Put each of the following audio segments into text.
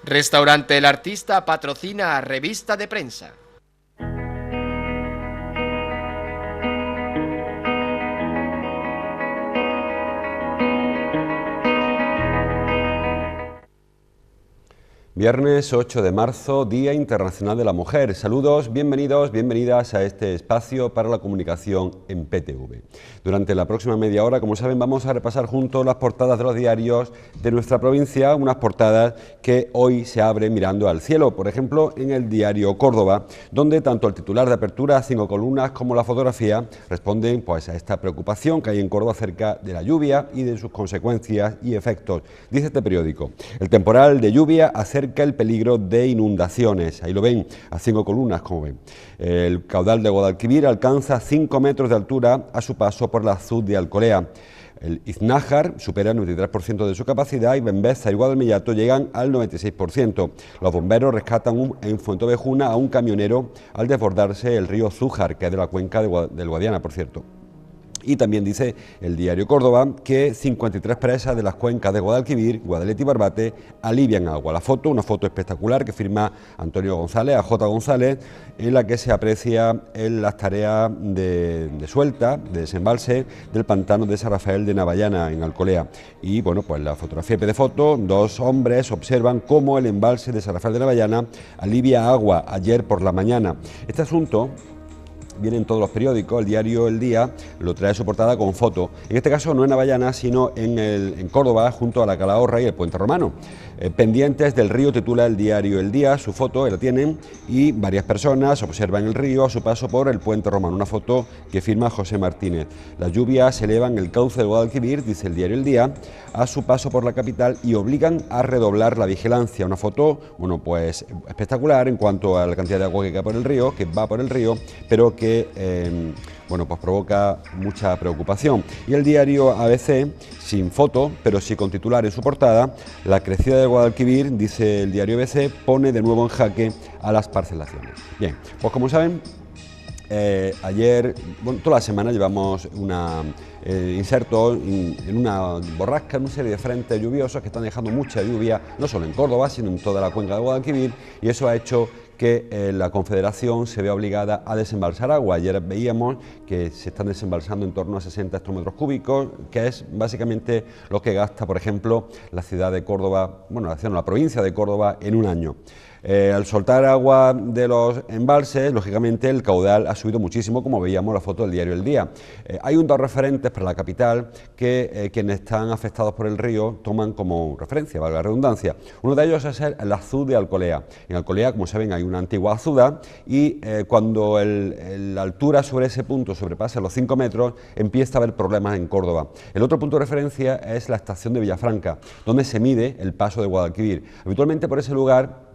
Restaurante El Artista patrocina a Revista de Prensa. Viernes 8 de marzo, Día Internacional de la Mujer. Saludos, bienvenidos, bienvenidas a este espacio para la comunicación en PTV. Durante la próxima media hora, como saben, vamos a repasar juntos las portadas de los diarios de nuestra provincia, unas portadas que hoy se abren mirando al cielo. Por ejemplo, en el diario Córdoba, donde tanto el titular de apertura, 5 columnas, como la fotografía responden pues, a esta preocupación que hay en Córdoba acerca de la lluvia y de sus consecuencias y efectos. Dice este periódico: el temporal de lluvia acerca el peligro de inundaciones. Ahí lo ven, a 5 columnas, como ven. El caudal de Guadalquivir alcanza 5 metros de altura a su paso por la azud de Alcolea. El Iznájar supera el 93% de su capacidad y Benbeza y Guadalmillato llegan al 96%. Los bomberos rescatan en Fuentovejuna a un camionero al desbordarse el río Zújar, que es de la cuenca del Guadiana, por cierto. Y también dice el diario Córdoba que 53 presas de las cuencas de Guadalquivir, Guadalete y Barbate alivian agua. La foto, una foto espectacular que firma Antonio González, AJ González, en la que se aprecia las tareas de suelta, de desembalse del pantano de San Rafael de Navallana, en Alcolea. Y bueno, pues la fotografía de foto, dos hombres observan cómo el embalse de San Rafael de Navallana alivia agua ayer por la mañana. Este asunto viene en todos los periódicos. El diario El Día lo trae su portada con foto. En este caso no en Navallana, sino en Córdoba, junto a la Calahorra y el Puente Romano. Pendientes del río, titula el diario El Día, su foto la tienen, y varias personas observan el río a su paso por el Puente Romano. Una foto que firma José Martínez. Las lluvias elevan el cauce del Guadalquivir, dice el diario El Día, a su paso por la capital y obligan a redoblar la vigilancia. Una foto, bueno, pues espectacular en cuanto a la cantidad de agua que cae por el río, que va por el río, pero que bueno, pues provoca mucha preocupación. Y el diario ABC, sin foto, pero sí con titular en su portada: la crecida de Guadalquivir, dice el diario ABC, pone de nuevo en jaque a las parcelaciones. Bien, pues como saben, ayer, bueno, toda la semana llevamos insertos en una borrasca, en una serie de frentes lluviosos que están dejando mucha lluvia, no solo en Córdoba, sino en toda la cuenca de Guadalquivir, y eso ha hecho que la Confederación se vea obligada a desembalsar agua. Ayer veíamos que se están desembalsando en torno a 60 hectómetros cúbicos, que es básicamente lo que gasta, por ejemplo, la ciudad de Córdoba, bueno, la provincia de Córdoba en un año. Al soltar agua de los embalses, lógicamente el caudal ha subido muchísimo, como veíamos en la foto del diario El Día. Hay dos referentes para la capital que quienes están afectados por el río toman como referencia, valga la redundancia. Uno de ellos es el azud de Alcolea. En Alcolea, como saben, hay una antigua azuda y cuando la altura sobre ese punto sobrepasa los 5 metros, empieza a haber problemas en Córdoba. El otro punto de referencia es la estación de Villafranca, donde se mide el paso de Guadalquivir. Habitualmente por ese lugar,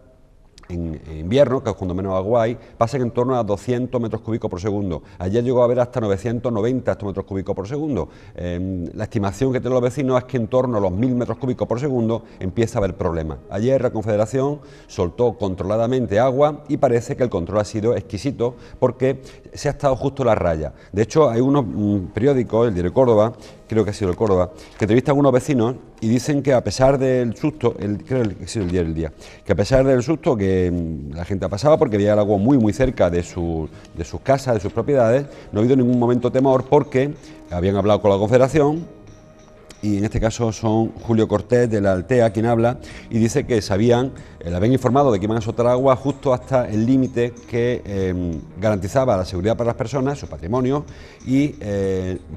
en invierno, que es cuando menos agua hay, pasan en torno a 200 metros cúbicos por segundo. Ayer llegó a haber hasta 990 hectómetros cúbicos por segundo. La estimación que tienen los vecinos es que en torno a los 1000 metros cúbicos por segundo empieza a haber problemas. Ayer la Confederación soltó controladamente agua y parece que el control ha sido exquisito porque se ha estado justo a la raya. De hecho, hay unos periódicos, el diario Córdoba, creo que ha sido el Córdoba, que entrevista a algunos vecinos y dicen que a pesar del susto, creo que ha sido el diario El Día, que a pesar del susto que la gente ha pasado porque veía el agua muy muy cerca de sus casas, de sus propiedades, no ha habido ningún momento temor porque habían hablado con la Confederación. Y en este caso son Julio Cortés de la Altea quien habla y dice que sabían, le habían informado de que iban a soltar agua justo hasta el límite que garantizaba la seguridad para las personas, su patrimonio, y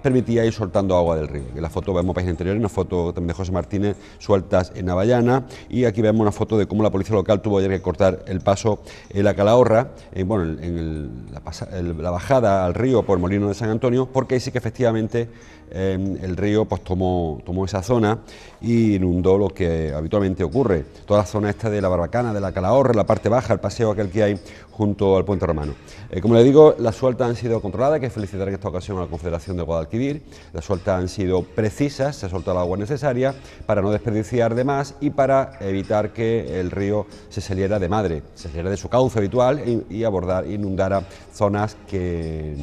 permitía ir soltando agua del río. En la foto vemos página interior, una foto también de José Martínez sueltas en Navallana, y aquí vemos una foto de cómo la policía local tuvo ayer que cortar el paso en la Calahorra, la bajada al río por Molino de San Antonio, porque ahí sí que efectivamente el río pues tomó esa zona y inundó lo que habitualmente ocurre. Toda la zona esta de la Barbacana, de la Calahorra, la parte baja, el paseo aquel que hay junto al Puente Romano. Como le digo, las sueltas han sido controladas, hay que felicitar en esta ocasión a la Confederación de Guadalquivir. Las sueltas han sido precisas, se ha soltado el agua necesaria para no desperdiciar de más y para evitar que el río se saliera de madre, se saliera de su cauce habitual y inundara zonas que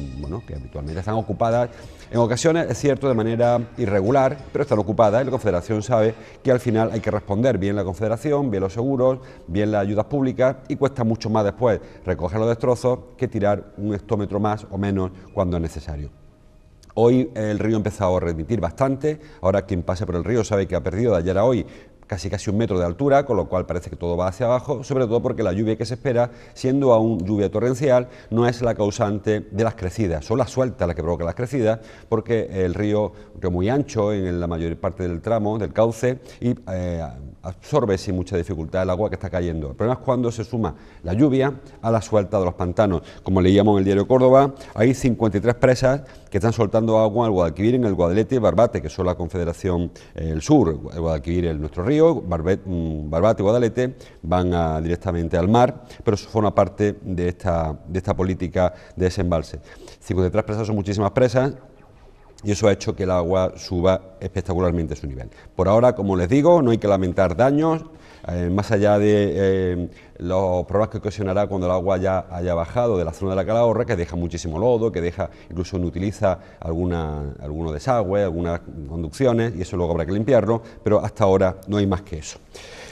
habitualmente están ocupadas. En ocasiones, es cierto, de manera irregular, pero están ocupadas y la Confederación sabe que al final hay que responder bien la Confederación, bien los seguros, bien las ayudas públicas y cuesta mucho más después recoger los destrozos que tirar un hectómetro más o menos cuando es necesario. Hoy el río ha empezado a remitir bastante, ahora quien pase por el río sabe que ha perdido de ayer a hoy casi 1 metro de altura, con lo cual parece que todo va hacia abajo, sobre todo porque la lluvia que se espera, siendo aún lluvia torrencial, no es la causante de las crecidas, son las sueltas las que provocan las crecidas, porque el río es muy ancho en la mayor parte del tramo, del cauce, y absorbe sin mucha dificultad el agua que está cayendo. El problema es cuando se suma la lluvia a la suelta de los pantanos. Como leíamos en el diario Córdoba, hay 53 presas que están soltando agua al Guadalquivir, en el Guadalete y Barbate, que son la Confederación el Sur. El Guadalquivir es nuestro río, Barbate y Guadalete van directamente al mar, pero eso forma parte de esta política de desembalse. 53 presas son muchísimas presas y eso ha hecho que el agua suba espectacularmente su nivel. Por ahora, como les digo, no hay que lamentar daños, más allá de los problemas que ocasionará cuando el agua ya haya bajado de la zona de la Calahorra, que deja muchísimo lodo, que deja, incluso no utiliza algunos desagües, algunas conducciones, y eso luego habrá que limpiarlo, pero hasta ahora no hay más que eso.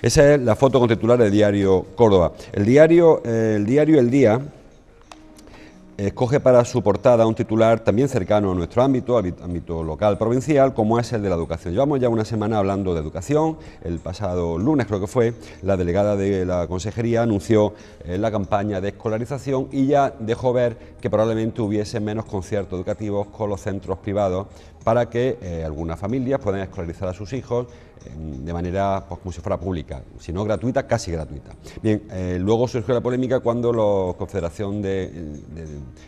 Esa es la foto con titular del diario Córdoba. El diario El Día escoge para su portada un titular también cercano a nuestro ámbito local, provincial, como es el de la educación. Llevamos ya una semana hablando de educación. El pasado lunes, creo que fue, la delegada de la Consejería anunció la campaña de escolarización y ya dejó ver que probablemente hubiese menos conciertos educativos con los centros privados para que algunas familias puedan escolarizar a sus hijos de manera como si fuera pública, si no gratuita, casi gratuita. Bien, luego surgió la polémica cuando la Confederación de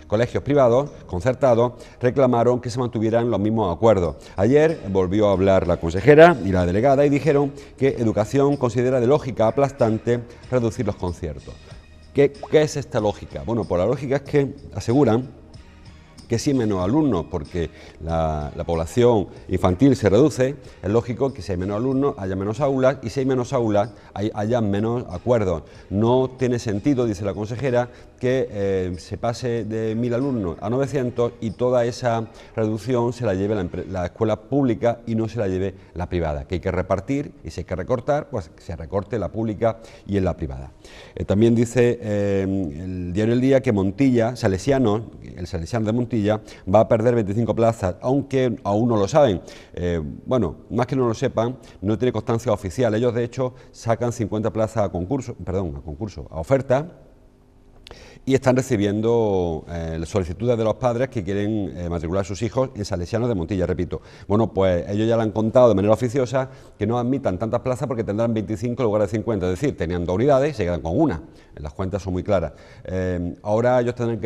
Colegios Privados concertados reclamaron que se mantuvieran los mismos acuerdos. Ayer volvió a hablar la consejera y la delegada y dijeron que Educación considera de lógica aplastante reducir los conciertos. ¿Qué es esta lógica? Bueno, pues la lógica es que aseguran que si hay menos alumnos, porque la población infantil se reduce, es lógico que si hay menos alumnos haya menos aulas y si hay menos aulas haya menos acuerdos. No tiene sentido, dice la consejera, que se pase de 1.000 alumnos a 900 y toda esa reducción se la lleve la escuela pública y no se la lleve la privada, que hay que repartir y si hay que recortar, pues que se recorte la pública y en la privada. También dice el diario El Día que Montilla, el Salesiano de Montilla, va a perder 25 plazas, aunque aún no lo saben. Bueno, más que no lo sepan, no tiene constancia oficial. Ellos, de hecho, sacan 50 plazas a oferta, y están recibiendo solicitudes de los padres que quieren matricular a sus hijos en Salesianos de Montilla, repito. Bueno, pues ellos ya le han contado de manera oficiosa que no admitan tantas plazas porque tendrán 25 en lugar de 50, es decir, tenían 2 unidades y se quedan con una. Las cuentas son muy claras. Ahora ellos tendrán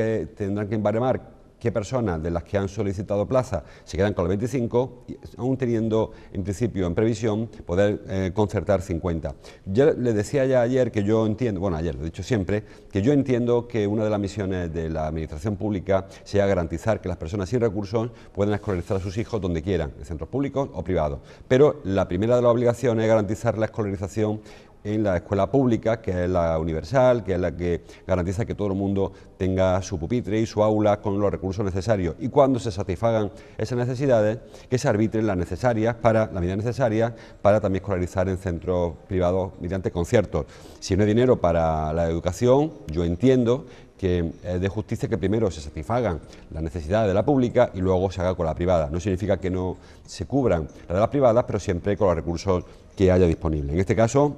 que embaremar qué personas de las que han solicitado plaza se quedan con los 25, aún teniendo en principio en previsión poder concertar 50. Yo le decía ya ayer que yo entiendo, bueno ayer lo he dicho siempre, que yo entiendo que una de las misiones de la administración pública sea garantizar que las personas sin recursos puedan escolarizar a sus hijos donde quieran, en centros públicos o privados. Pero la primera de las obligaciones es garantizar la escolarización en la escuela pública, que es la universal, que es la que garantiza que todo el mundo tenga su pupitre y su aula con los recursos necesarios. Y cuando se satisfagan esas necesidades, que se arbitren las medidas necesarias para también escolarizar en centros privados mediante conciertos. Si no hay dinero para la educación, yo entiendo que es de justicia que primero se satisfagan las necesidades de la pública y luego se haga con la privada. No significa que no se cubran las de las privadas, pero siempre con los recursos que haya disponibles. En este caso,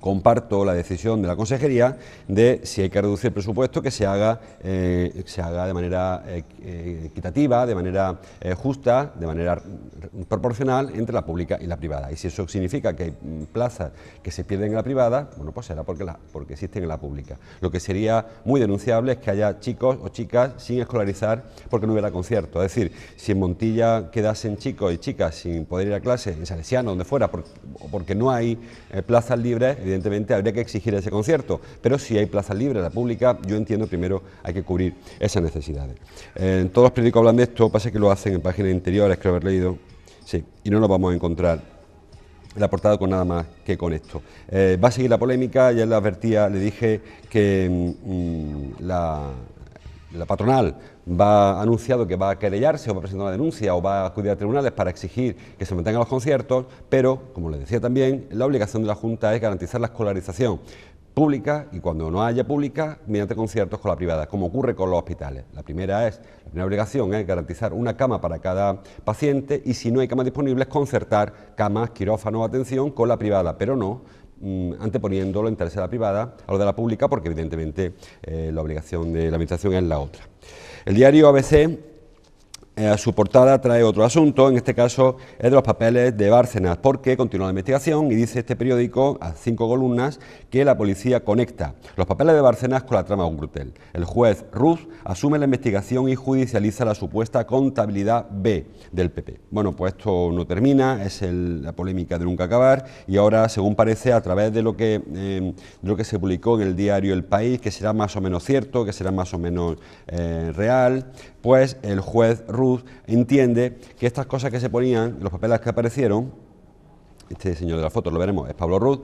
comparto la decisión de la Consejería de, si hay que reducir el presupuesto, que se haga de manera equitativa, de manera justa, de manera proporcional entre la pública y la privada. Y si eso significa que hay plazas que se pierden en la privada, bueno, pues será porque existen en la pública. Lo que sería muy denunciable es que haya chicos o chicas sin escolarizar porque no hubiera concierto. Es decir, si en Montilla quedasen chicos y chicas sin poder ir a clase, en Salesiano, donde fuera, porque no hay plazas libres, evidentemente habría que exigir ese concierto, pero si hay plazas libres, la pública, yo entiendo primero hay que cubrir esas necesidades. Todos los periódicos hablan de esto, pasa que lo hacen en páginas interiores, creo haber leído, sí, y no nos vamos a encontrar en la portada con nada más que con esto. Va a seguir la polémica, ya le advertía, le dije que la patronal ha anunciado que va a querellarse o va a presentar una denuncia o va a acudir a tribunales para exigir que se mantengan los conciertos, pero, como les decía también, la obligación de la Junta es garantizar la escolarización pública y cuando no haya pública, mediante conciertos con la privada, como ocurre con los hospitales. La primera obligación es garantizar una cama para cada paciente y si no hay camas disponibles, concertar camas, quirófanos o atención con la privada, pero no anteponiendo los intereses de la privada a lo de la pública, porque evidentemente la obligación de la Administración es la otra. El diario ABC, a su portada trae otro asunto, en este caso es de los papeles de Bárcenas, porque continúa la investigación y dice este periódico, a 5 columnas, que la policía conecta los papeles de Bárcenas con la trama Gürtel. El juez Ruz asume la investigación y judicializa la supuesta contabilidad B del PP. Bueno, pues esto no termina, es la polémica de nunca acabar y ahora, según parece, a través de lo que se publicó en el diario El País, que será más o menos cierto, que será más o menos real, pues el juez Ruz entiende que estas cosas que se ponían, los papeles que aparecieron, este señor de la foto, lo veremos, es Pablo Ruz,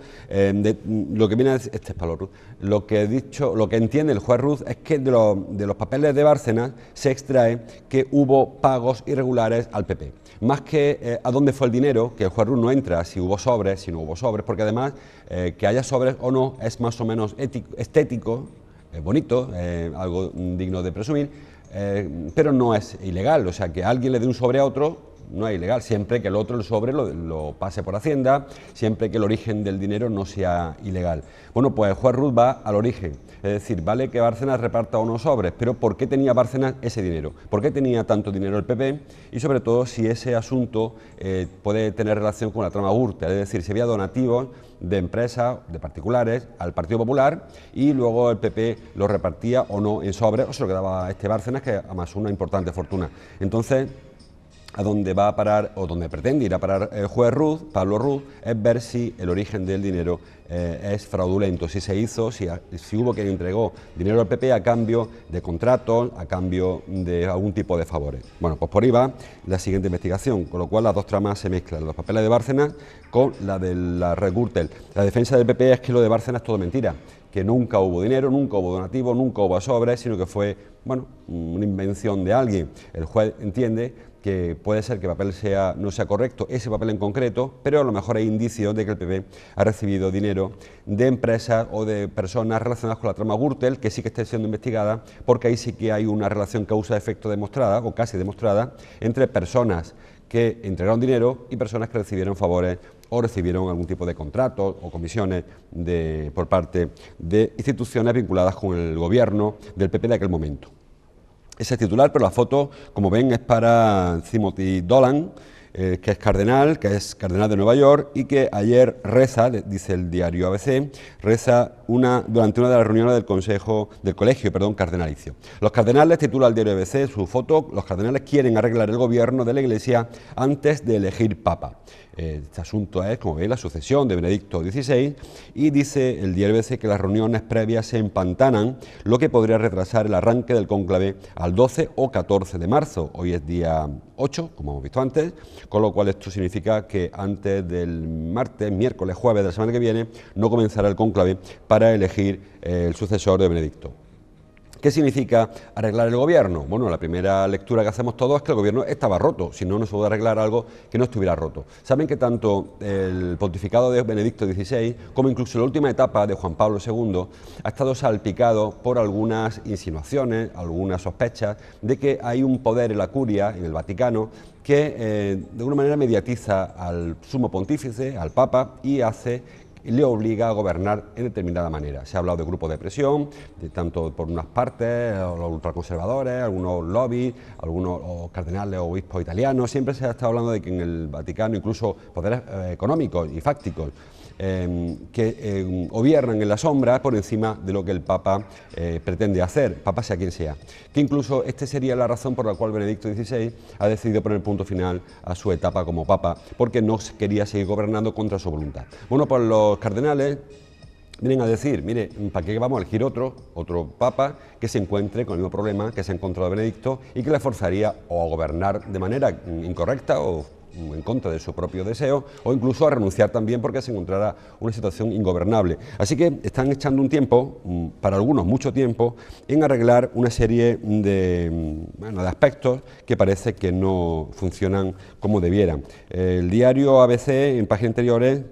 lo que viene este es Pablo Ruz, lo que entiende el juez Ruz es que de los papeles de Bárcenas se extrae que hubo pagos irregulares al PP. Más que a dónde fue el dinero, que el juez Ruz no entra si hubo sobres, si no hubo sobres, porque además que haya sobres o no es más o menos estético, es bonito, algo digno de presumir, pero no es ilegal, o sea, que alguien le dé un sobre a otro no es ilegal, siempre que el otro, el sobre, lo pase por Hacienda, siempre que el origen del dinero no sea ilegal. Bueno, pues el juez Ruz va al origen, es decir, vale que Bárcenas reparta unos sobres, pero ¿por qué tenía Bárcenas ese dinero? ¿Por qué tenía tanto dinero el PP? Y sobre todo si ese asunto puede tener relación con la trama Gürtel, es decir, si había donativos de empresas, de particulares, al Partido Popular y luego el PP lo repartía o no en sobres, o se lo quedaba a este Bárcenas, que además una importante fortuna. Entonces, a donde va a parar, o donde pretende ir a parar el juez Ruz, Pablo Ruz, es ver si el origen del dinero es fraudulento, si se hizo, si hubo quien entregó dinero al PP a cambio de contratos, a cambio de algún tipo de favores. Bueno, pues por ahí va la siguiente investigación, con lo cual las dos tramas se mezclan, los papeles de Bárcenas con la de la red Gürtel. La defensa del PP es que lo de Bárcenas es todo mentira, que nunca hubo dinero, nunca hubo donativo, nunca hubo sobres, sino que fue, bueno, una invención de alguien. El juez entiende que puede ser que el papel no sea correcto, ese papel en concreto, pero a lo mejor hay indicios de que el PP ha recibido dinero de empresas o de personas relacionadas con la trama Gürtel, que sí que está siendo investigada, porque ahí sí que hay una relación causa-efecto demostrada, o casi demostrada, entre personas que entregaron dinero y personas que recibieron favores o recibieron algún tipo de contratos o comisiones por parte de instituciones vinculadas con el gobierno del PP de aquel momento. Ese es titular, pero la foto, como ven, es para Timothy Dolan, que es cardenal de Nueva York y que ayer reza, dice el diario ABC, reza durante una de las reuniones del colegio cardenalicio. Los cardenales, titula el diario ABC su foto, los cardenales quieren arreglar el gobierno de la Iglesia antes de elegir papa. Este asunto es, como veis, la sucesión de Benedicto XVI y dice el diario ABC que las reuniones previas se empantanan, lo que podría retrasar el arranque del cónclave al 12 o 14 de marzo. Hoy es día 8, como hemos visto antes, con lo cual esto significa que antes del martes, miércoles, jueves de la semana que viene, no comenzará el cónclave para elegir el sucesor de Benedicto. ¿Qué significa arreglar el gobierno? Bueno, la primera lectura que hacemos todos es que el gobierno estaba roto, si no, no se puede arreglar algo que no estuviera roto. Saben que tanto el pontificado de Benedicto XVI como incluso la última etapa de Juan Pablo II ha estado salpicado por algunas insinuaciones, algunas sospechas de que hay un poder en la curia, en el Vaticano, que de alguna manera mediatiza al sumo pontífice, al Papa, y le obliga a gobernar en determinada manera. Se ha hablado de grupos de presión, tanto por unas partes, los ultraconservadores, algunos lobbies, algunos cardenales o obispos italianos. Siempre se ha estado hablando de que en el Vaticano incluso poderes económicos y fácticos que gobiernan en la sombra por encima de lo que el Papa pretende hacer, Papa sea quien sea. Que incluso esta sería la razón por la cual Benedicto XVI ha decidido poner punto final a su etapa como Papa, porque no quería seguir gobernando contra su voluntad. Bueno, pues los cardenales vienen a decir, mire, ¿para qué vamos a elegir otro papa que se encuentre con el mismo problema que se ha encontrado Benedicto y que le forzaría o a gobernar de manera incorrecta o en contra de su propio deseo, o incluso a renunciar también porque se encontrará una situación ingobernable? Así que están echando un tiempo, para algunos mucho tiempo, en arreglar una serie de aspectos que parece que no funcionan como debieran. El diario ABC, en páginas anteriores,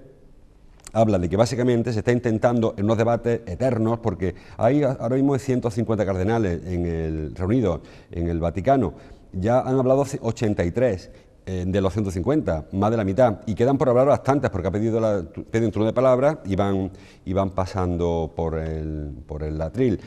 habla de que básicamente se está intentando en unos debates eternos, porque hay ahora mismo 150 cardenales reunidos en el Vaticano, ya han hablado 83 de los 150, más de la mitad, y quedan por hablar bastantes porque piden un turno de palabras y van pasando por el atril.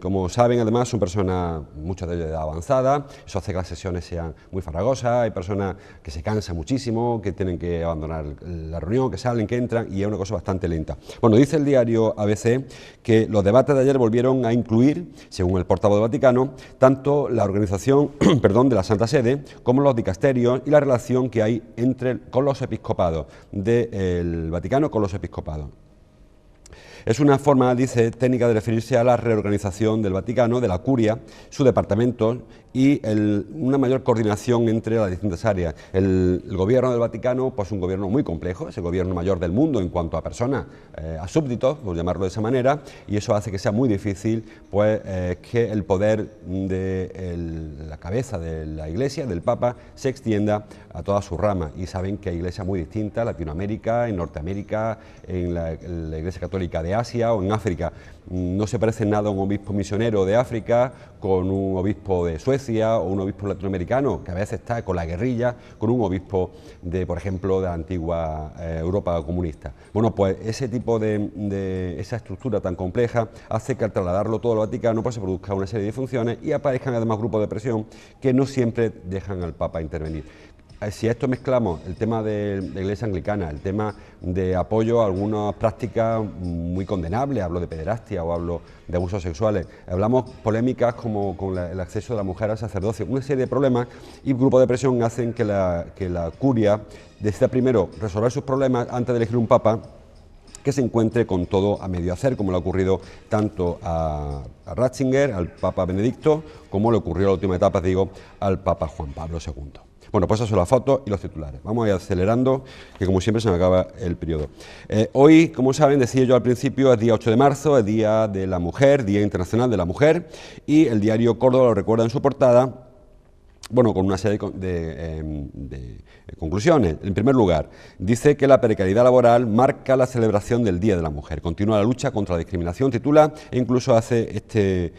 Como saben, además, son personas, muchas de ellas de edad avanzada, eso hace que las sesiones sean muy farragosas, hay personas que se cansan muchísimo, que tienen que abandonar la reunión, que salen, que entran, y es una cosa bastante lenta. Bueno, dice el diario ABC que los debates de ayer volvieron a incluir, según el portavoz del Vaticano, tanto la organización de la Santa Sede como los dicasterios y la relación que hay con los episcopados del Vaticano con los episcopados. Es una forma, dice, técnica de referirse a la reorganización del Vaticano, de la curia, sus departamentos y una mayor coordinación entre las distintas áreas. El gobierno del Vaticano pues, es un gobierno muy complejo, es el gobierno mayor del mundo en cuanto a personas, a súbditos, por llamarlo de esa manera, y eso hace que sea muy difícil pues, que el poder de la cabeza de la Iglesia, del Papa, se extienda a todas sus ramas. Y saben que hay iglesias muy distintas, en Latinoamérica, en Norteamérica, en la Iglesia Católica de Asia o en África. No se parece en nada a un obispo misionero de África con un obispo de Suecia o un obispo latinoamericano, que a veces está con la guerrilla, con un obispo de, por ejemplo, de la antigua Europa comunista. Bueno, pues ese tipo esa estructura tan compleja hace que al trasladarlo todo al Vaticano pues se produzca una serie de disfunciones y aparezcan además grupos de presión que no siempre dejan al Papa intervenir. Si a esto mezclamos el tema de la Iglesia anglicana, el tema de apoyo a algunas prácticas muy condenables, hablo de pederastia o hablo de abusos sexuales, hablamos polémicas como con el acceso de la mujer al sacerdocio, una serie de problemas y grupos de presión hacen que la curia decida primero resolver sus problemas antes de elegir un papa que se encuentre con todo a medio hacer, como le ha ocurrido tanto a Ratzinger, al Papa Benedicto, como le ocurrió en la última etapa, al Papa Juan Pablo II. Bueno, pues esas son las fotos y los titulares. Vamos a ir acelerando, que como siempre se me acaba el periodo. Hoy, como saben, decía yo al principio, es día 8 de marzo, es Día de la Mujer, Día Internacional de la Mujer, y el diario Córdoba lo recuerda en su portada, bueno, con una serie de conclusiones. En primer lugar, dice que la precariedad laboral marca la celebración del Día de la Mujer. Continúa la lucha contra la discriminación, titula, e incluso hace este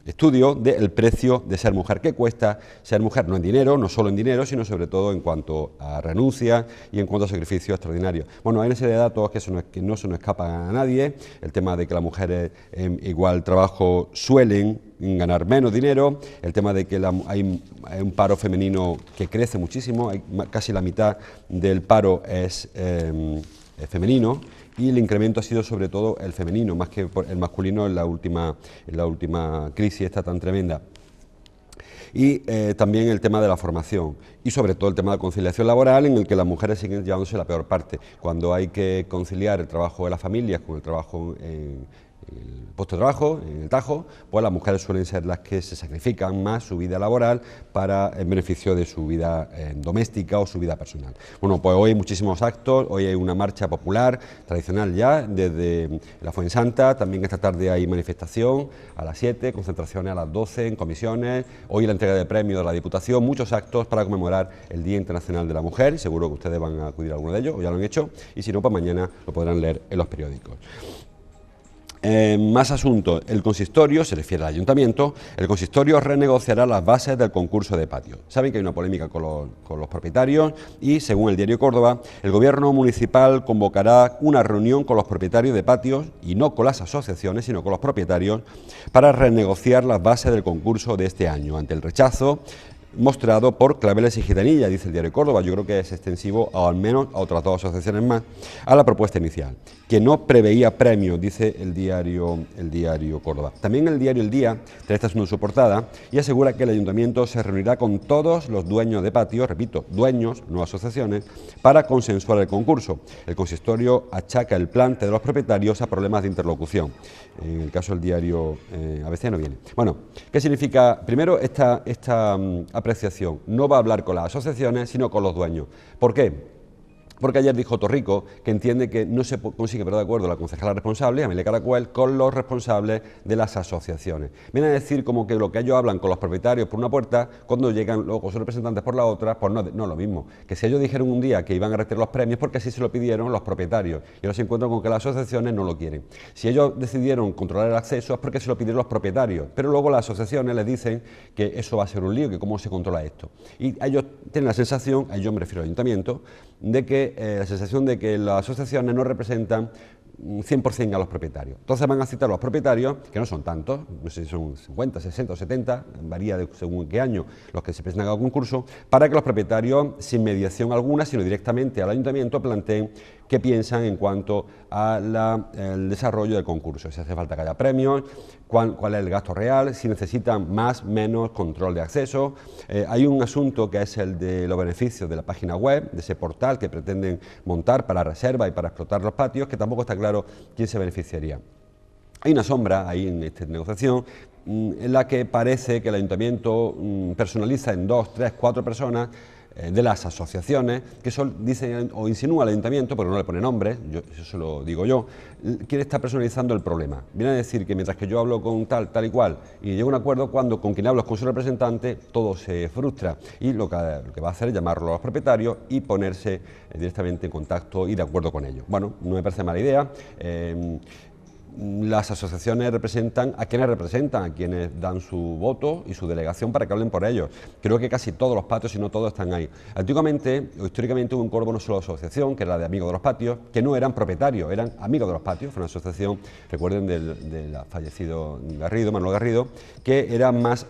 estudio del precio de ser mujer. ¿Qué cuesta ser mujer? No en dinero, no solo en dinero, sino sobre todo en cuanto a renuncia y en cuanto a sacrificios extraordinarios. Bueno, hay una serie de datos que no se nos escapan a nadie. El tema de que las mujeres en igual trabajo suelen ganar menos dinero, el tema de que hay un paro femenino que crece muchísimo, casi la mitad del paro es femenino, y el incremento ha sido sobre todo el femenino, más que el masculino en la última crisis esta tan tremenda. Y también el tema de la formación y sobre todo el tema de la conciliación laboral, en el que las mujeres siguen llevándose la peor parte. Cuando hay que conciliar el trabajo de las familias con el trabajo en el puesto de trabajo, en el tajo, pues las mujeres suelen ser las que se sacrifican más su vida laboral en beneficio de su vida doméstica o su vida personal. Bueno, pues hoy hay muchísimos actos, hoy hay una marcha popular, tradicional ya, desde la Fuensanta, también esta tarde hay manifestación a las 7, concentraciones a las 12 en comisiones, hoy la entrega de premios de la Diputación, muchos actos para conmemorar el Día Internacional de la Mujer, seguro que ustedes van a acudir a alguno de ellos, o ya lo han hecho, y si no, pues mañana lo podrán leer en los periódicos. Más asuntos. El consistorio, se refiere al ayuntamiento, el consistorio renegociará las bases del concurso de patios. Saben que hay una polémica con los propietarios y, según el diario Córdoba, el gobierno municipal convocará una reunión con los propietarios de patios, y no con las asociaciones, sino con los propietarios, para renegociar las bases del concurso de este año, ante el rechazo mostrado por Claveles y Gitanilla, dice el Diario Córdoba. Yo creo que es extensivo, o al menos a otras dos asociaciones más, a la propuesta inicial, que no preveía premios, dice el diario Córdoba. También el diario El Día trae esta en su portada y asegura que el ayuntamiento se reunirá con todos los dueños de patios, repito, dueños, no asociaciones, para consensuar el concurso. El consistorio achaca el plante de los propietarios a problemas de interlocución. En el caso del diario ABC no viene. Bueno, ¿qué significa? Primero, esta apreciación. No va a hablar con las asociaciones, sino con los dueños. ¿Por qué? Porque ayer dijo Torrico que entiende que no se consigue poner de acuerdo la concejala responsable, Amelia Caracuel, con los responsables de las asociaciones. Viene a decir como que lo que ellos hablan con los propietarios por una puerta, cuando llegan luego sus representantes por la otra, pues no es lo mismo. Que si ellos dijeron un día que iban a retirar los premios, porque así se lo pidieron los propietarios, y ahora se encuentran con que las asociaciones no lo quieren. Si ellos decidieron controlar el acceso es porque se lo pidieron los propietarios, pero luego las asociaciones les dicen que eso va a ser un lío, que cómo se controla esto. Y ellos tienen la sensación, a ellos me refiero al ayuntamiento, de que la sensación de que las asociaciones no representan 100% a los propietarios. Entonces van a citar a los propietarios, que no son tantos, no sé si son 50, 60 o 70, varía según qué año los que se presentan al concurso, para que los propietarios, sin mediación alguna, sino directamente al ayuntamiento, planteen qué piensan en cuanto al desarrollo del concurso. Si hace falta que haya premios, cuál es el gasto real, si necesitan más, menos control de acceso. Hay un asunto que es el de los beneficios de la página web, de ese portal que pretenden montar para reserva y para explotar los patios, que tampoco está claro quién se beneficiaría. Hay una sombra ahí en esta negociación en la que parece que el ayuntamiento personaliza en 2, 3, 4 personas de las asociaciones, que dicen o insinúa al ayuntamiento, pero no le pone nombre, eso se lo digo yo, quién está personalizando el problema. Viene a decir que mientras que yo hablo con tal y cual y llego a un acuerdo, cuando con quien hablo es con su representante, todo se frustra y lo que va a hacer es llamarlo a los propietarios y ponerse directamente en contacto y de acuerdo con ellos. Bueno, no me parece mala idea. Las asociaciones representan a quienes dan su voto y su delegación para que hablen por ellos. Creo que casi todos los patios, si no todos, están ahí. Antiguamente, o históricamente, hubo en Córdoba una sola asociación, que era la de Amigos de los Patios, que no eran propietarios, eran amigos de los patios. Fue una asociación, recuerden, del fallecido Manuel Garrido, que eran más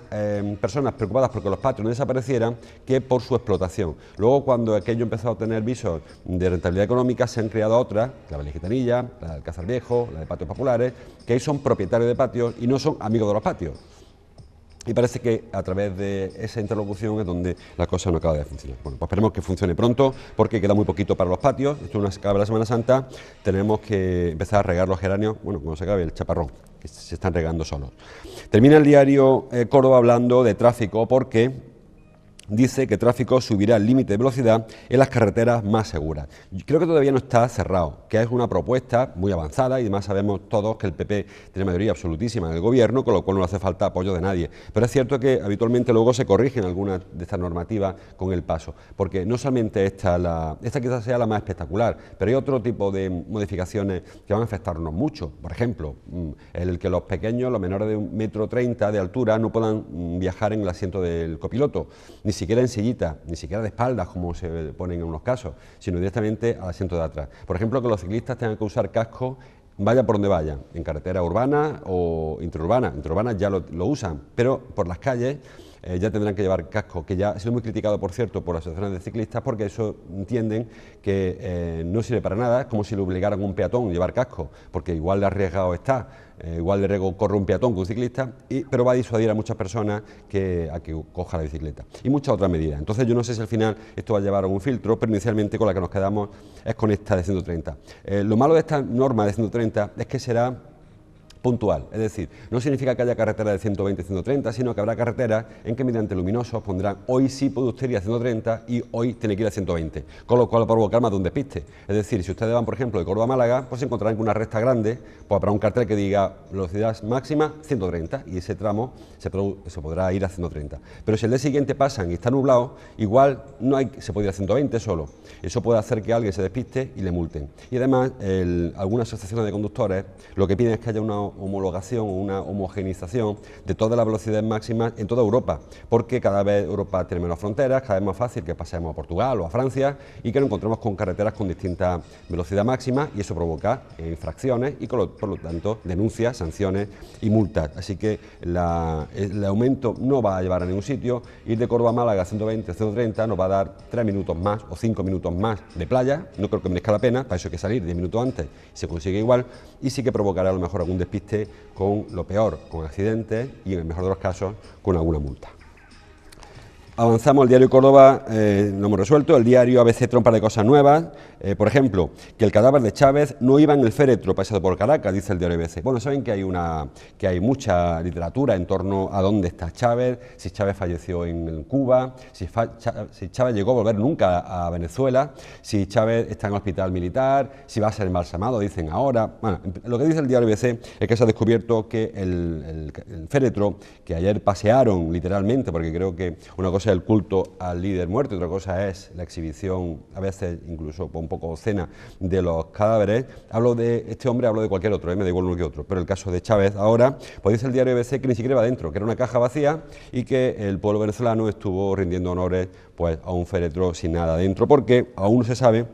personas preocupadas porque los patios no desaparecieran que por su explotación. Luego, cuando aquello empezó a tener visos de rentabilidad económica, se han creado otras, la de Gitanilla, la de Alcázar Viejo, la de Patios Populares, que ahí son propietarios de patios y no son amigos de los patios. Y parece que a través de esa interlocución es donde la cosa no acaba de funcionar. Bueno, pues esperemos que funcione pronto, porque queda muy poquito para los patios. Esto es acaba la Semana Santa, tenemos que empezar a regar los geranios, bueno, cuando se acabe el chaparrón, que se están regando solos. Termina el diario Córdoba hablando de tráfico, porque dice que tráfico subirá el límite de velocidad en las carreteras más seguras. Creo que todavía no está cerrado, que es una propuesta muy avanzada y además sabemos todos que el PP tiene mayoría absolutísima en el gobierno, con lo cual no le hace falta apoyo de nadie. Pero es cierto que habitualmente luego se corrigen algunas de estas normativas con el paso, porque no solamente esta quizás sea la más espectacular, pero hay otro tipo de modificaciones que van a afectarnos mucho. Por ejemplo, el que los pequeños, los menores de 1,30 m de altura, no puedan viajar en el asiento del copiloto, ni siquiera en sillita, ni siquiera de espaldas, como se ponen en unos casos, sino directamente al asiento de atrás. Por ejemplo, que los ciclistas tengan que usar casco, vaya por donde vayan, en carretera urbana o interurbana. Interurbanas ya lo usan, pero por las calles ya tendrán que llevar casco, que ya ha sido muy criticado, por cierto, por las asociaciones de ciclistas, porque eso entienden que no sirve para nada. Es como si le obligaran a un peatón a llevar casco, porque igual de arriesgado está, igual de riesgo corre un peatón que un ciclista, pero va a disuadir a muchas personas a que coja la bicicleta. Y muchas otras medidas. Entonces yo no sé si al final esto va a llevar a un filtro, pero inicialmente con la que nos quedamos es con esta de 130. Lo malo de esta norma de 130 es que será puntual, es decir, no significa que haya carretera de 120 y 130, sino que habrá carreteras en que mediante luminosos pondrán hoy sí puede usted ir a 130 y hoy tiene que ir a 120, con lo cual va a provocar más de un despiste. Es decir, si ustedes van, por ejemplo, de Córdoba a Málaga, pues se encontrarán con una recta grande, pues habrá un cartel que diga velocidad máxima 130 y ese tramo se podrá ir a 130. Pero si el día siguiente pasan y está nublado, igual se puede ir a 120 solo. Eso puede hacer que alguien se despiste y le multen. Y además, algunas asociaciones de conductores lo que piden es que haya una homologación o una homogeneización de todas las velocidades máximas en toda Europa, porque cada vez Europa tiene menos fronteras, cada vez más fácil que pasemos a Portugal o a Francia y que nos encontremos con carreteras con distintas velocidades máximas, y eso provoca infracciones y por lo tanto denuncias, sanciones y multas. Así que el aumento no va a llevar a ningún sitio. Ir de Córdoba a Málaga a 120, 130 nos va a dar 3 minutos más o 5 minutos más de playa. No creo que merezca la pena, para eso hay que salir 10 minutos antes y se consigue igual, y sí que provocará a lo mejor algún despiste, con lo peor, con accidentes, y en el mejor de los casos con alguna multa. Avanzamos. El diario Córdoba, lo hemos resuelto. El diario ABC trompa de cosas nuevas. Por ejemplo, que el cadáver de Chávez no iba en el féretro pasado por Caracas, dice el diario ABC. Bueno, saben que hay mucha literatura en torno a dónde está Chávez, si Chávez falleció en Cuba, si Chávez llegó a volver nunca a Venezuela, si Chávez está en el hospital militar, si va a ser embalsamado, dicen ahora. Bueno, lo que dice el diario ABC es que se ha descubierto que el féretro, que ayer pasearon literalmente, porque creo que una cosa es el culto al líder muerto y otra cosa es la exhibición, a veces incluso un poco obscena, de los cadáveres. Hablo de este hombre, hablo de cualquier otro, me da igual uno que otro, pero el caso de Chávez ahora, pues dice el diario ABC que ni siquiera va dentro, que era una caja vacía y que el pueblo venezolano estuvo rindiendo honores pues a un féretro sin nada dentro, porque aún no se sabe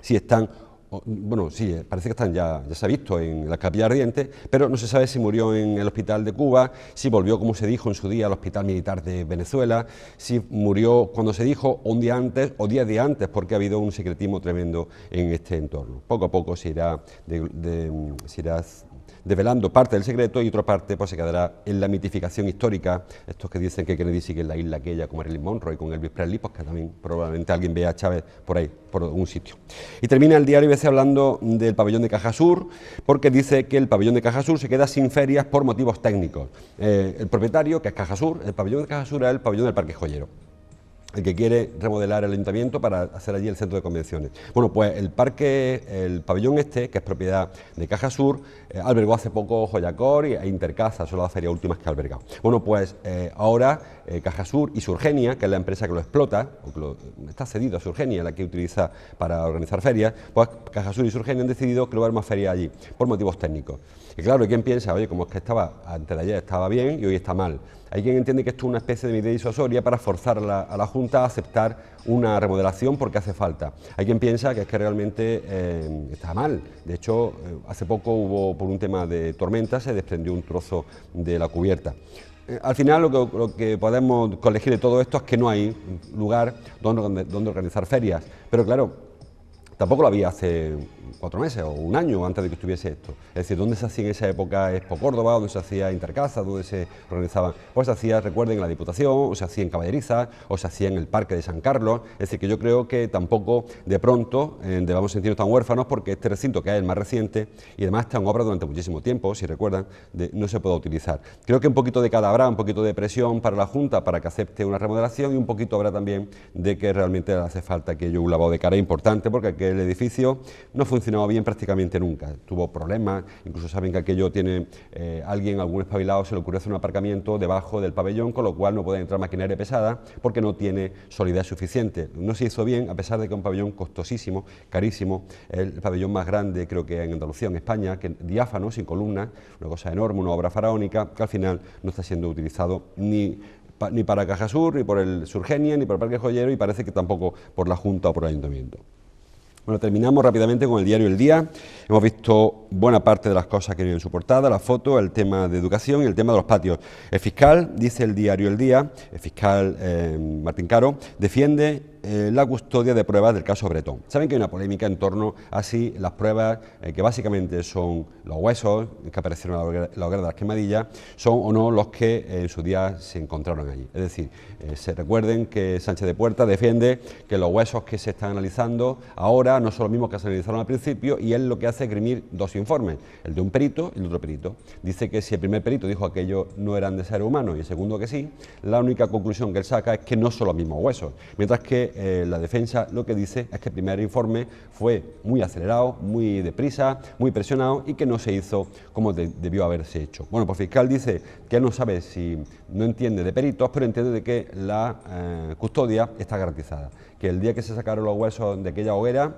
si están. Bueno, sí, parece que están ya se ha visto en la Capilla Ardiente, pero no se sabe si murió en el hospital de Cuba, si volvió, como se dijo en su día, al hospital militar de Venezuela, si murió cuando se dijo, un día antes o 10 días antes, porque ha habido un secretismo tremendo en este entorno. Poco a poco se irá develando parte del secreto, y otra parte pues se quedará en la mitificación histórica. Estos que dicen que Kennedy sigue en la isla aquella con Marilyn Monroe y con Elvis Presley, pues que también probablemente alguien vea a Chávez por ahí, por algún sitio. Y termina el diario ABC hablando del pabellón de Caja Sur, porque dice que el pabellón de Caja Sur se queda sin ferias por motivos técnicos. El propietario, que es Caja Sur, el pabellón de Caja Sur es el pabellón del Parque Joyero, el que quiere remodelar el ayuntamiento para hacer allí el centro de convenciones. Bueno, pues el pabellón este, que es propiedad de Caja Sur, albergó hace poco Joyacor e Intercaza, son las ferias últimas que ha albergado. Bueno, pues ahora Caja Sur y Surgenia, que es la empresa que lo explota, o que está cedido a Surgenia, la que utiliza para organizar ferias, pues Caja Sur y Surgenia han decidido que no va a haber más ferias allí, por motivos técnicos. Y claro, hay quien piensa, oye, como es que antes de ayer estaba bien y hoy está mal. Hay quien entiende que esto es una especie de medida disuasoria para forzar a la Junta a aceptar una remodelación porque hace falta. Hay quien piensa que es que realmente está mal. De hecho, hace poco por un tema de tormenta, se desprendió un trozo de la cubierta. Al final lo que podemos colegir de todo esto es que no hay lugar donde organizar ferias. Pero claro, tampoco lo había hace 4 meses o un año antes de que estuviese esto. Es decir, ¿dónde se hacía en esa época Expo Córdoba? ¿Dónde se hacía Intercaza? ¿Dónde se organizaban? Pues se hacía, recuerden, en la Diputación, o se hacía en Caballerizas, o se hacía en el Parque de San Carlos. Es decir, que yo creo que tampoco de pronto debamos sentirnos tan huérfanos, porque este recinto, que es el más reciente y además está en obra durante muchísimo tiempo, si recuerdan, no se puede utilizar. Creo que un poquito de cada habrá, un poquito de presión para la Junta para que acepte una remodelación, y un poquito habrá también de que realmente hace falta que haya un lavado de cara importante, porque aquel edificio no funcionaba bien prácticamente nunca, tuvo problemas. Incluso saben que aquello tiene algún espabilado se le ocurrió hacer un aparcamiento debajo del pabellón, con lo cual no puede entrar maquinaria pesada porque no tiene solidez suficiente. No se hizo bien, a pesar de que es un pabellón costosísimo, carísimo, el pabellón más grande creo que en Andalucía, en España, que diáfano, sin columnas, una cosa enorme, una obra faraónica, que al final no está siendo utilizado ni para Caja Sur, ni por el Surgenia, ni por el Parque Joyero, y parece que tampoco por la Junta o por el Ayuntamiento. Bueno, terminamos rápidamente con el diario El Día. Hemos visto buena parte de las cosas que vienen en su portada, la foto, el tema de educación y el tema de los patios. El fiscal, dice el diario El Día, el fiscal Martín Caro, defiende la custodia de pruebas del caso Bretón. Saben que hay una polémica en torno a si las pruebas, que básicamente son los huesos que aparecieron en la hoguera de las Quemadillas, son o no los que en su día se encontraron allí. Es decir, se recuerden que Sánchez de Puerta defiende que los huesos que se están analizando ahora no son los mismos que se analizaron al principio, y él lo que hace es esgrimir dos informes, el de un perito y el de otro perito. Dice que si el primer perito dijo que aquellos no eran de seres humanos y el segundo que sí, la única conclusión que él saca es que no son los mismos huesos, mientras que la defensa lo que dice es que el primer informe fue muy acelerado, muy deprisa, muy presionado, y que no se hizo como debió haberse hecho. Bueno, pues el fiscal dice que él no sabe, no entiende de peritos, pero entiende de que la custodia está garantizada, que el día que se sacaron los huesos de aquella hoguera,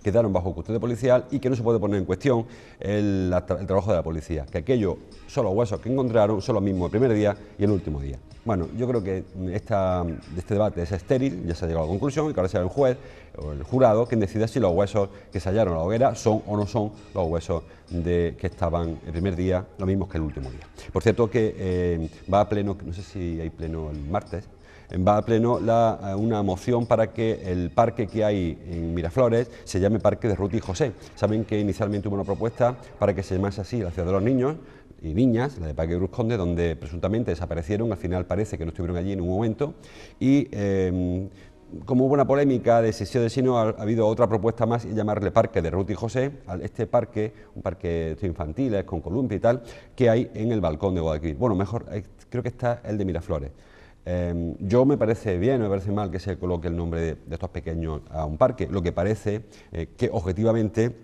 quedaron bajo custodia policial y que no se puede poner en cuestión el trabajo de la policía, que aquellos son los huesos que encontraron, son los mismos el primer día y el último día. Bueno, yo creo que este debate es estéril, ya se ha llegado a la conclusión y que ahora será el juez o el jurado quien decida si los huesos que se hallaron en la hoguera son o no son los huesos que estaban el primer día, los mismos que el último día. Por cierto que va a pleno, no sé si hay pleno el martes, va a pleno una moción para que el parque que hay en Miraflores se llame Parque de Ruti y José. Saben que inicialmente hubo una propuesta para que se llamase así la ciudad de los niños y niñas, la de Parque de Cruz Conde, donde presuntamente desaparecieron, al final parece que no estuvieron allí en un momento, y como hubo una polémica de si sí o de si no, ha habido otra propuesta más y llamarle Parque de Ruti y José, a este parque, un parque infantil, con columpio y tal, que hay en el balcón de Guadalquivir. Bueno, mejor, creo que está el de Miraflores. Yo me parece bien, me parece mal que se coloque el nombre de estos pequeños a un parque. Lo que parece que objetivamente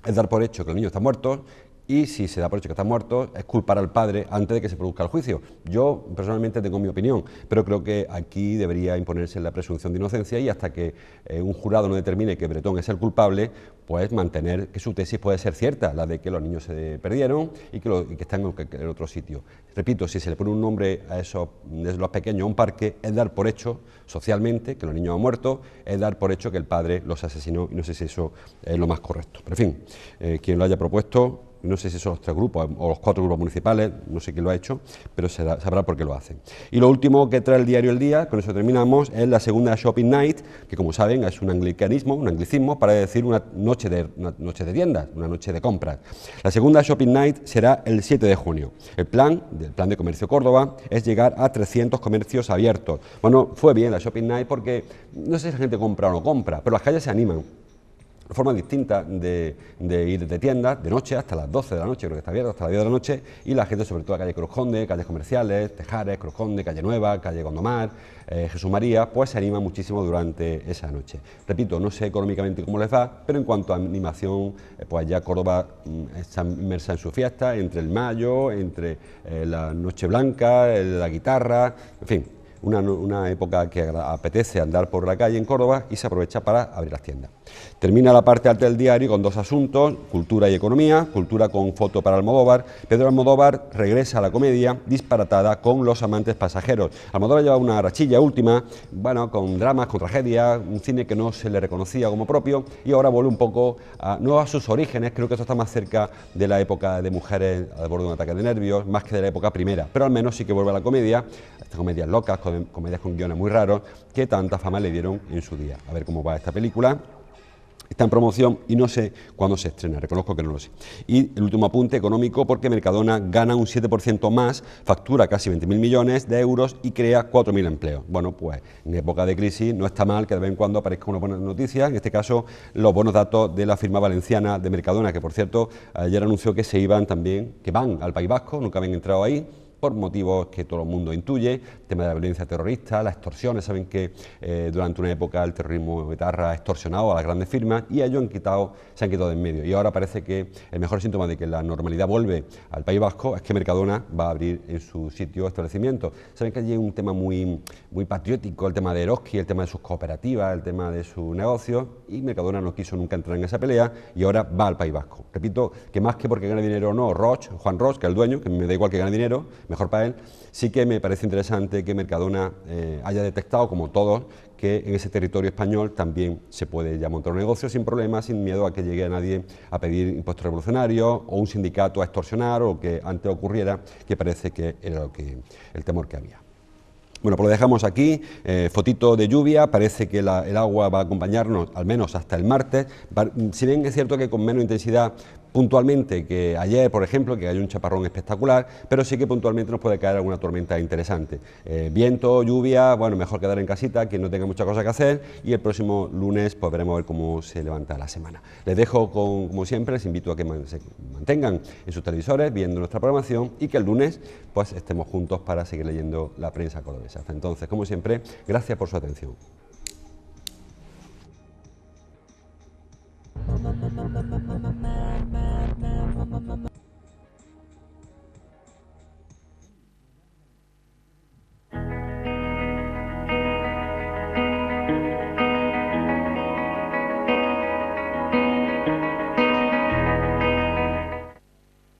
es dar por hecho que los niños están muertos, y si se da por hecho que están muertos es culpar al padre antes de que se produzca el juicio. Yo personalmente tengo mi opinión, pero creo que aquí debería imponerse la presunción de inocencia y hasta que un jurado no determine que Bretón es el culpable, pues mantener que su tesis puede ser cierta, la de que los niños se perdieron y que están en otro sitio. Repito, si se le pone un nombre a esos de los pequeños a un parque, es dar por hecho socialmente que los niños han muerto, es dar por hecho que el padre los asesinó, y no sé si eso es lo más correcto. Pero en fin, quien lo haya propuesto, no sé si son los 3 grupos o los 4 grupos municipales, no sé quién lo ha hecho, pero sabrá por qué lo hacen. Y lo último que trae el diario El Día, con eso terminamos, es la segunda Shopping Night, que como saben es un anglicismo para decir una noche de tiendas, una noche de compras. La segunda Shopping Night será el 7 de junio. El plan de Comercio Córdoba es llegar a 300 comercios abiertos. Bueno, fue bien la Shopping Night porque no sé si la gente compra o no compra, pero las calles se animan. Forma distinta de ir de tiendas de noche hasta las 12 de la noche, creo que está abierto hasta las 10 de la noche, y la gente, sobre todo calle Cruz Conde, calles comerciales, Tejares, Cruz Conde, calle Nueva, calle Gondomar, Jesús María, pues se anima muchísimo durante esa noche. Repito, no sé económicamente cómo les va, pero en cuanto a animación, pues ya Córdoba está inmersa en su fiesta, entre el mayo, entre la Noche Blanca, la guitarra, en fin. Una época que apetece andar por la calle en Córdoba y se aprovecha para abrir las tiendas. Termina la parte alta del diario con 2 asuntos, cultura y economía. Cultura con foto para Almodóvar. Pedro Almodóvar regresa a la comedia disparatada con Los amantes pasajeros. Almodóvar lleva una rachilla última, bueno, con dramas, con tragedias, un cine que no se le reconocía como propio, y ahora vuelve un poco no a sus orígenes. Creo que esto está más cerca de la época de Mujeres al borde de un ataque de nervios, más que de la época primera, pero al menos sí que vuelve a la comedia, estas comedias locas, comedias con guiones muy raros, que tanta fama le dieron en su día. A ver cómo va esta película. Está en promoción y no sé cuándo se estrena, reconozco que no lo sé. Y el último apunte económico, porque Mercadona gana un 7% más, factura casi 20.000 millones de euros y crea 4.000 empleos. Bueno, pues en época de crisis no está mal que de vez en cuando aparezca una buena noticia, en este caso los buenos datos de la firma valenciana de Mercadona, que por cierto ayer anunció que que van al País Vasco, nunca habían entrado ahí, por motivos que todo el mundo intuye, el tema de la violencia terrorista, las extorsiones. Saben que durante una época el terrorismo etarra ha extorsionado a las grandes firmas y ellos se han quitado de en medio. Y ahora parece que el mejor síntoma de que la normalidad vuelve al País Vasco es que Mercadona va a abrir en su sitio establecimiento. Saben que allí hay un tema muy patriótico, el tema de Eroski, el tema de sus cooperativas, el tema de sus negocios, y Mercadona no quiso nunca entrar en esa pelea y ahora va al País Vasco. Repito que más que porque gane dinero o no, Juan Roch, que es el dueño, que me da igual que gane dinero, mejor para él, sí que me parece interesante que Mercadona haya detectado, como todos, que en ese territorio español también se puede ya montar un negocio sin problemas, sin miedo a que llegue a nadie a pedir impuestos revolucionarios o un sindicato a extorsionar, o que antes ocurriera, que parece que era el temor que había. Bueno, pues lo dejamos aquí, fotito de lluvia, parece que el agua va a acompañarnos al menos hasta el martes, si bien es cierto que con menos intensidad puntualmente que ayer, por ejemplo, que hay un chaparrón espectacular, pero sí que puntualmente nos puede caer alguna tormenta interesante. Viento, lluvia, bueno, mejor quedar en casita, quien no tenga mucha cosa que hacer, y el próximo lunes pues veremos a ver cómo se levanta la semana. Les dejo como siempre, les invito a que se mantengan en sus televisores viendo nuestra programación y que el lunes pues estemos juntos para seguir leyendo la prensa cordobesa. Hasta entonces, como siempre, gracias por su atención.